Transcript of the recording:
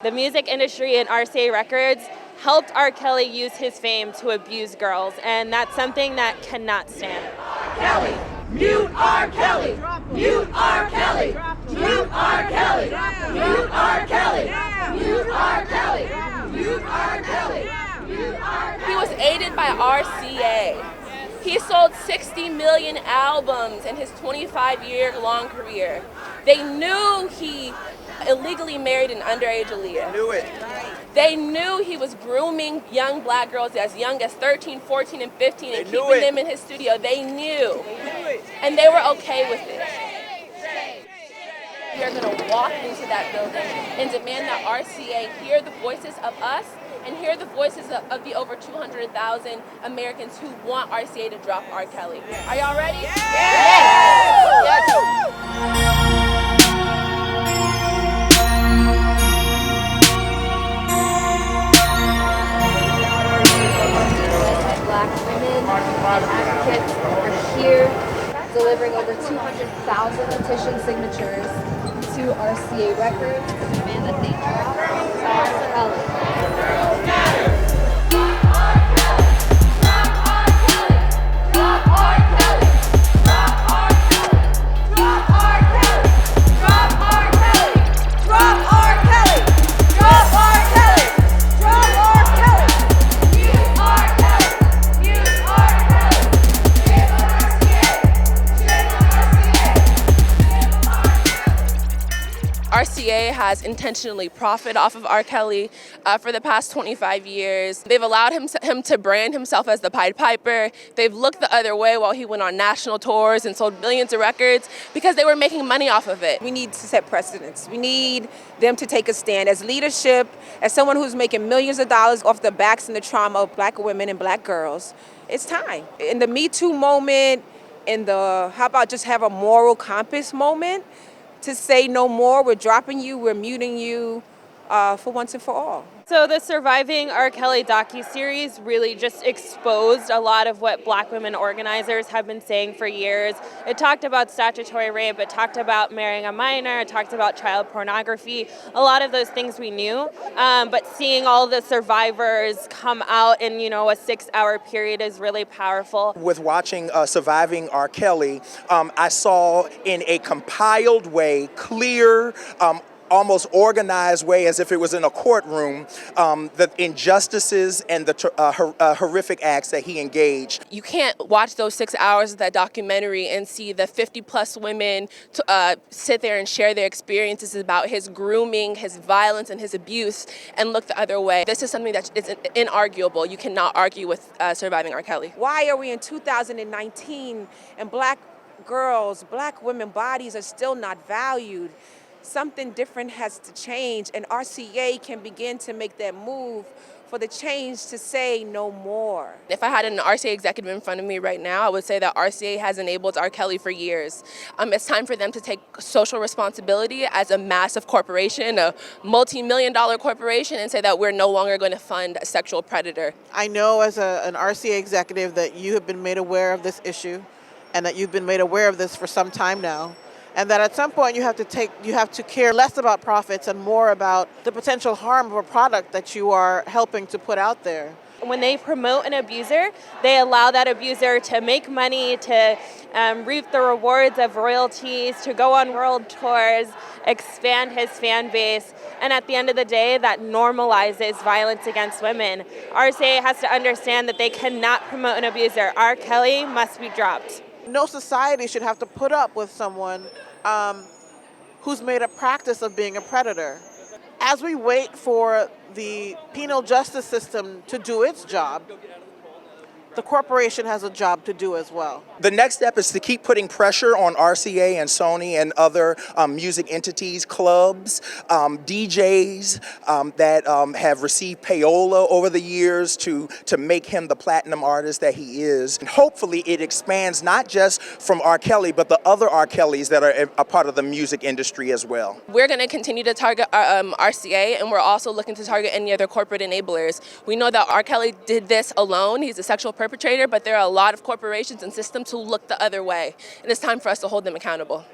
The music industry and RCA Records helped R. Kelly use his fame to abuse girls, and that's something that cannot stand. Kelly, mute R. Kelly, mute R. Kelly, mute R. Kelly, mute R. Kelly, mute R. Kelly, mute R. Kelly, mute R. He was aided by RCA. He sold 60 million albums in his 25-year-long career. They knew he illegally married an underage Aaliyah. Knew it. They knew he was grooming young black girls as young as 13, 14, and 15 and knew keeping it. them in his studio. They knew. And they were okay with it. We are going to walk into that building and demand that RCA hear the voices of us and hear the voices of the over 200,000 Americans who want RCA to drop R. Kelly. Are y'all ready? Yes! Black women and advocates are here delivering over 200,000 petition signatures to RCA Records to demand that they drop R. Kelly. RCA has intentionally profited off of R. Kelly for the past 25 years. They've allowed him to brand himself as the Pied Piper. They've looked the other way while he went on national tours and sold millions of records because they were making money off of it. We need to set precedents. We need them to take a stand as leadership, as someone who's making millions of dollars off the backs and the trauma of black women and black girls. It's time. In the Me Too moment, in the how about just have a moral compass moment, to say no more, we're dropping you, we're muting you for once and for all. So the Surviving R.Kelly docuseries really just exposed a lot of what black women organizers have been saying for years. It talked about statutory rape, it talked about marrying a minor, it talked about child pornography, a lot of those things we knew. But seeing all the survivors come out in, a 6-hour period is really powerful. With watching Surviving R. Kelly, I saw in a compiled way, clear, almost organized way, as if it was in a courtroom, the injustices and the horrific acts that he engaged. You can't watch those 6 hours of that documentary and see the 50-plus women sit there and share their experiences about his grooming, his violence, and his abuse, and look the other way. This is something that is inarguable. You cannot argue with Surviving R. Kelly. Why are we in 2019 and black girls, black women bodies are still not valued? Something different has to change, and RCA can begin to make that move for the change to say no more. If I had an RCA executive in front of me right now, I would say that RCA has enabled R. Kelly for years. It's time for them to take social responsibility as a massive corporation, a multi-million-dollar corporation, and say that we're no longer going to fund a sexual predator. I know as an RCA executive that you have been made aware of this issue and that you've been made aware of this for some time now. And that at some point you have to care less about profits and more about the potential harm of a product that you are helping to put out there. When they promote an abuser, they allow that abuser to make money, to reap the rewards of royalties, to go on world tours, expand his fan base, and at the end of the day, that normalizes violence against women. RCA has to understand that they cannot promote an abuser. R. Kelly must be dropped. No society should have to put up with someone who's made a practice of being a predator. As we wait for the penal justice system to do its job, the corporation has a job to do as well. The next step is to keep putting pressure on RCA and Sony and other music entities, clubs, DJs that have received payola over the years to make him the platinum artist that he is. And hopefully it expands not just from R. Kelly, but the other R. Kellys that are a part of the music industry as well. We're going to continue to target RCA, and we're also looking to target any other corporate enablers. We know that R. Kelly did this alone. He's a sexual perpetrator, but there are a lot of corporations and systems who look the other way, and it's time for us to hold them accountable.